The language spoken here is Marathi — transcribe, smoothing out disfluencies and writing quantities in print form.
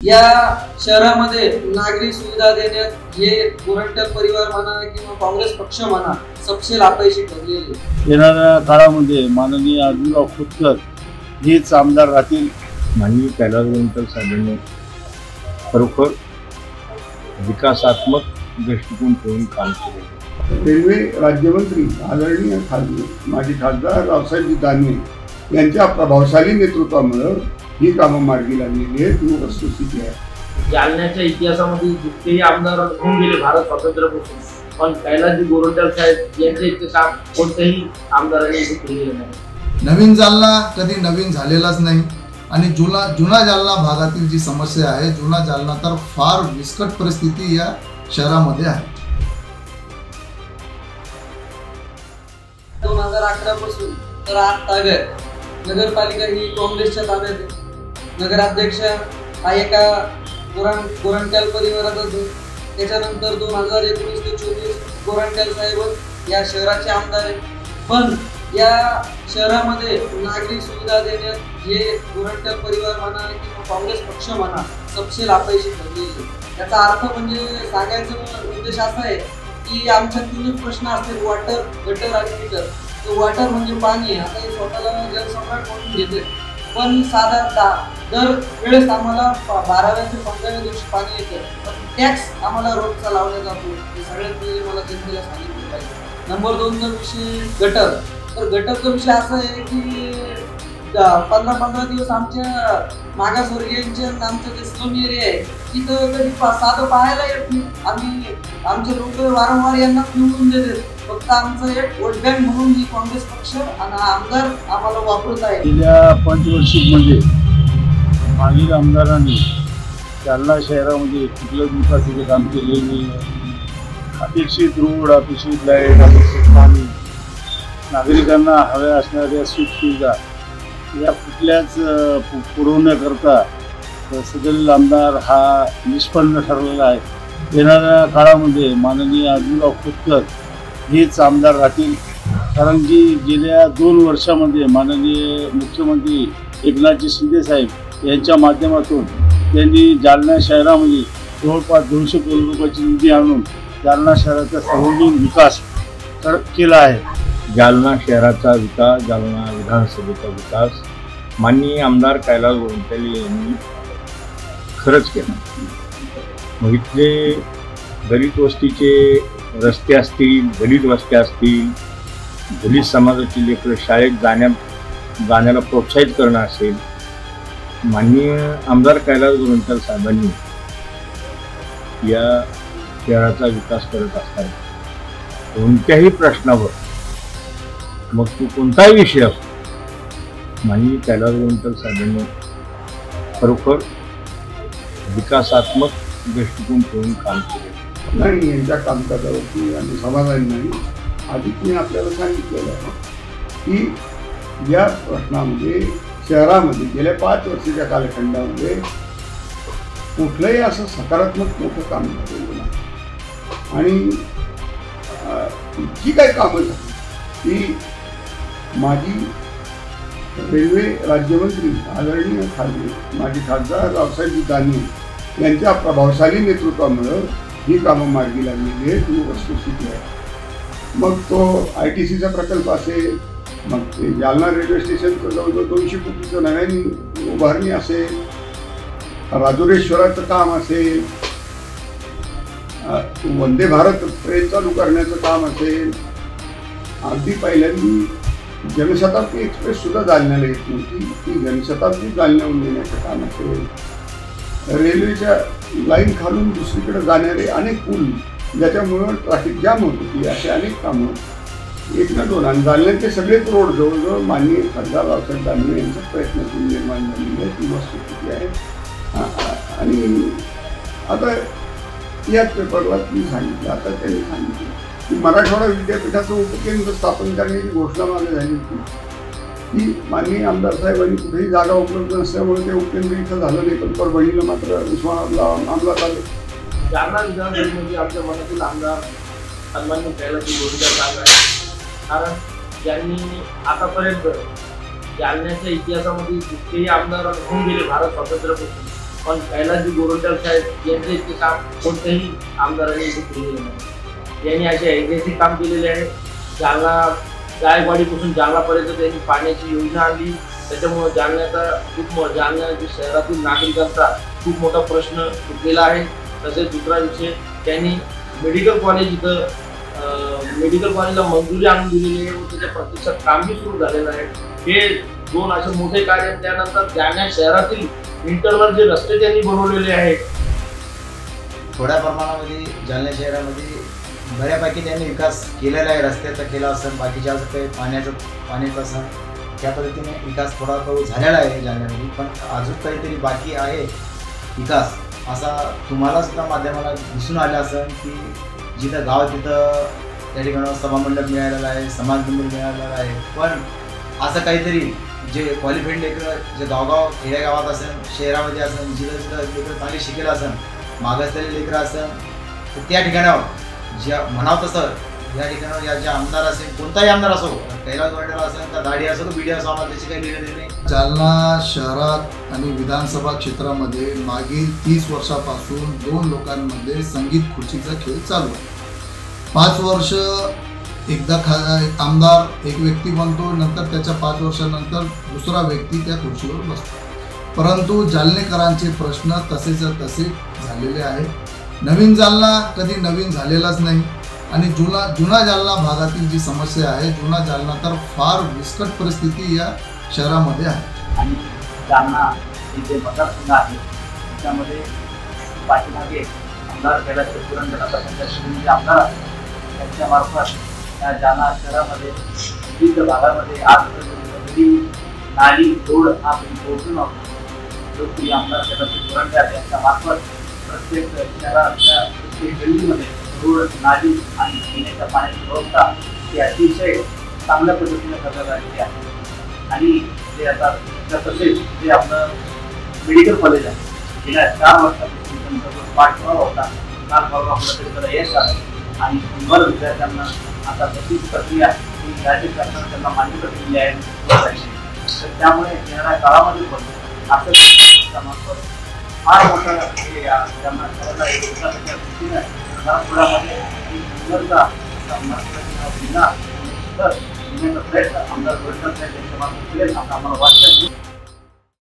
या शहरामध्ये नागरी सुविधा देण्यात हे गोरंट्याल परिवार म्हणा किंवा काँग्रेस पक्ष म्हणा सपशेल अपयशी ठरलेले। येणाऱ्या काळामध्ये माननीय अर्जुनराव खोतकर हेच आमदार राहतील। माननीय कैलास गोरंट्याल साहेबांनी खरोखर विकासात्मक दृष्टिकोन ठेवून काम केले। रेल्वे राज्यमंत्री आदरणीय माजी खासदार रावसाहेबजी दानवे यांच्या प्रभावशाली नेतृत्वामुळे ही कामं मार्गी लागलेली आहेत ही वस्तुस्थिती आहे। जालन्याच्या इतिहासामध्ये जितकेही आमदार होऊन गेले भारत स्वातंत्र्यापासून, पण कैलासजी गोरंट्याल साहेब यांचे इतके काम कोणत्याही आमदारांनी इथे केलेले नाही। नवीन जालना कधी नवीन झालेलाच नाही आणि जुना जालना भागातील जी समस्या आहे, जुना जालना तर फार विस्कट परिस्थिती या शहरामध्ये आहे। 2011 पासून तर आज ताब्यात नगरपालिका ही काँग्रेसच्या ताब्यात आहे। नगराध्यक्ष हा एका गोरंट्याल परिवाराचा होता। त्याच्यानंतर 2019 ते 24 गोरंट्याल साहेब या शहराचे आमदार आहेत। पण या शहरामध्ये नागरी सुविधा देण्यात हे गोरंट्याल परिवार म्हणा किंवा काँग्रेस पक्ष म्हणा सपशेल अपयशी ठरलेले। याचा अर्थ म्हणजे सांगायचा उद्देश असा आहे की आमच्या तीनच प्रश्न असतात, वॉटर, गटर आणि मीटर। तो वॉटर म्हणजे पाणी, आता हे स्वतःला जलसम्राट म्हणून घेते, पण साधारणतः दर वेळेस आम्हाला 12व्या ते 15व्या दिवशी पाणी येतं, पण टॅक्स आम्हाला रोजचा लावला जातो। हे सगळ्यात पहिले मला जनतेला सांगितलं पाहिजे। नंबर 2चा विषय गटर। तर गटरचा विषय असा आहे की 15-15 दिवस आमच्या मागासवर्गीयांच्या आमचं जे स्लम एरिया आहे तिथं कधी साधं पाहायला येत नाही। आमचे लोक वारंवार यांना निवडून देतात, फक्त आमचं एक वोट बँक म्हणून ही काँग्रेस पक्ष आणि आमदार आम्हाला वापरत आहे। गेल्या पंचवार्षिकमध्ये मागील आमदारांनी जालना शहरामध्ये कुठल्याच विकासाचे काम केलेले नाही। अपेक्षित रोड, अपेक्षित लाईट, अपेक्षित पाणी, नागरिकांना हव्या असणाऱ्या सुखसुविधा या कुठल्याच पुरवण्याकरता सदरील आमदार हा निष्पन्न ठरलेला आहे। येणाऱ्या काळामध्ये माननीय अर्जुनराव खोतकर हेच आमदार राहतील, कारण की गेल्या 2 वर्षामध्ये माननीय मुख्यमंत्री एकनाथजी शिंदे साहेब यांच्या माध्यमातून त्यांनी जालना शहरामध्ये जवळपास 200 कोटी रुपयाची निधी आणून जालना शहराचा सर्वांगीण विकास केला आहे। जालना शहराचा विकास, जालना विधानसभेचा विकास माननीय आमदार कैलास गोरंट्याल यांनी खरंच केला। मग इथले दलित वस्तीचे रस्ते असतील, दलित वस्त्या असतील, दलित समाजाची लेकरं शाळेत जाण्याला प्रोत्साहित करणं असेल, माननीय आमदार कैलास गोरंट्याल साहेबांनी या शहराचा विकास करत असताना कोणत्याही प्रश्नावर, मग तो कोणताही विषय असो, माननीय कैलास गोरंट्याल साहेबांनी खरोखर विकासात्मक दृष्टिकोन ठेवून काम केले। नाही, यांच्या कामकाजावरती आम्ही समाधानी नाही। आधीच मी आपल्याला सांगितलेलं आहे की या प्रश्नामध्ये शहरामध्ये गेल्या 5 वर्षाच्या कालखंडामध्ये कुठलंही असं सकारात्मक मोठं काम झालेलं नाही। आणि जी काही कामं झाली ती माजी रेल्वे राज्यमंत्री आदरणीय माजी खासदार रावसाहेबजी दानवे यांच्या प्रभावशाली नेतृत्वामुळे ही कामं मार्गी लागलेली आहेत ही वस्तुस्थिती आहे। मग तो ITCचा प्रकल्प असेल, मग ते जालना रेल्वे स्टेशनचं जवळजवळ 200 कोटीचं नव्याने उभारणी असेल, राजुरेश्वराचं काम असेल, वंदे भारत ट्रेन चालू करण्याचं काम असेल, अगदी पहिल्यांदी जनशताब्दी एक्सप्रेस सुद्धा जालन्याला येत नव्हती, ती जनशताब्दी जालन्याहून नेण्याचं काम असेल, रेल्वेच्या लाईन खालून दुसरीकडे जाणारे अनेक पूल ज्याच्यामुळं ट्रॅफिक जाम होत होती, असे अनेक कामं 1 ना 2 आणि जालन्याचे सगळेच रोड जवळजवळ माननीय खासदार रावसाहेब दानवे यांच्या प्रयत्नातून निर्माण झालेली आहे ती वस्तुस्थिती आहे। आणि आता याच पेपरला तुम्ही सांगितलं, आता त्यांनी सांगितलं की मराठवाडा विद्यापीठाचं उपकेंद्र स्थापन करण्याची घोषणा मागे झाली होती, की माननीय आमदार साहेबांनी कुठेही जागा उपलब्ध नसल्यामुळे ते उपकेंद्र इथं झालं नाही, पण परभणीला मात्र अंमलात आलं। जालना विधानसभेमध्ये आमच्या मनातील आमदार सन्माननीय कैलासजी गोरंट्याल साहेब आहे, कारण त्यांनी आतापर्यंत जालन्याच्या इतिहासामध्ये जितकेही आमदार होऊन गेले भारत स्वातंत्र्यापासून, पण कैलासजी गोरंट्याल साहेब यांचे इतके काम कोणत्याही आमदारांनी इथे केलेले नाही. यांनी असे ऐतिहासिक काम केलेले आहे. जालना जायकवाडीपासून जालनापर्यंत त्यांनी पाण्याची योजना आणली. त्याच्यामुळे जालन्याच्या शहरातील नागरिकांचा खूप मोठा प्रश्न सुटलेला आहे. तसेच दुसरा विषय, त्यांनी मेडिकल कॉलेजला मंजुरी आणून दिलेली आहे व त्याच्या प्रत्यक्षात कामही सुरू झालेलं आहे. हे दोन असे मोठे कार्य. त्यानंतर जालना शहरातील इंटरनल जे रस्ते त्यांनी बनवलेले आहेत. थोड्या प्रमाणामध्ये जालना शहरामध्ये बऱ्यापैकी त्यांनी विकास केलेला आहे. रस्त्याचा केला असेल, बाकीच्या असं काही पाण्याचं असेल, त्या पद्धतीने विकास थोडा झालेला आहे जालन्यामध्ये. पण अजून काहीतरी बाकी आहे विकास असा तुम्हाला सुद्धा माध्यमाला दिसून आलं असेल की जिथं गाव तिथं त्या ठिकाणी सभामंडप मिळालेला आहे, समाज मंदिर मिळालेलं आहे. पण असं काहीतरी जे क्वालिफाईड लेकरं जे गावगाव खेडेगावात असेल, शहरामध्ये असेल, जिथं लेकरं चांगली शिकेल असेल, मागासलेले लेकरं असेल, तर त्या ठिकाणावर ज्या म्हणावं तसं या ठिकाणावर या जे आमदार असेल, कोणताही आमदार असो, कैलास गोरंट्याल असेल का दाढी असो, बीडी असो, आम्हाला त्याची काही लिहिलं नाही. जालना शहरात आणि विधानसभा क्षेत्रामध्ये मागील 30 वर्षापासून 2 लोकांमध्ये संगीत खुर्चीचा खेळ चालू आहे. 5 वर्ष एकदा एक आमदार एक व्यक्ती बनतो, नंतर त्याच्या 5 वर्षानंतर दुसरा व्यक्ती त्या खुर्चीवर बसतो. परंतु जालनेकरांचे प्रश्न तसेच तसे झालेले आहेत. नवीन जालना कधी नवीन झालेलाच नाही आणि जुना जालना भागातील जी समस्या आहे, जुना जालना तर फार विस्कट परिस्थिती या शहरामध्ये आहे. आणि जालना हे जे मतदारसंघ आहे त्याच्यामध्ये पाठीमागे आमदार कैलास गोरंट्याल आता जे आमदार आहेत त्यांच्यामार्फत या जालना शहरामध्ये विविध भागामध्ये आजपर्यंत नाली रोड हा पोहोचून जो की आमदार कैलास गोरंट्याल यांच्या मार्फत प्रत्येक शहराच्या प्रत्येक गल्लीमध्ये रोड, नाली आणि पिण्याच्या पाण्याची व्यवस्था ही अतिशय चांगल्या पद्धतीने करण्यात आलेली आहे. आणि जे आता तसेच जे आपलं मेडिकल कॉलेज आहे, गेल्या 4 वर्षापासून त्यांचा जो पाठपुरावा होता, काल परवा आपल्याकडे त्याला यश आलं आणि 100 विद्यार्थ्यांना आता तशी प्रक्रिया ही राज्य सरकारने त्यांना मान्यता दिलेली आहे. तर त्यामुळे येणाऱ्या काळामध्ये पण असं फार मोठं त्यांना करायला विकासाच्या दृष्टीने मराठवाड्यामध्ये सुंदरचा जिल्हा तर प्रयत्न आमदार गोरंट्याल साहेब यांच्या मार्फत केले असं आम्हाला वाटतं.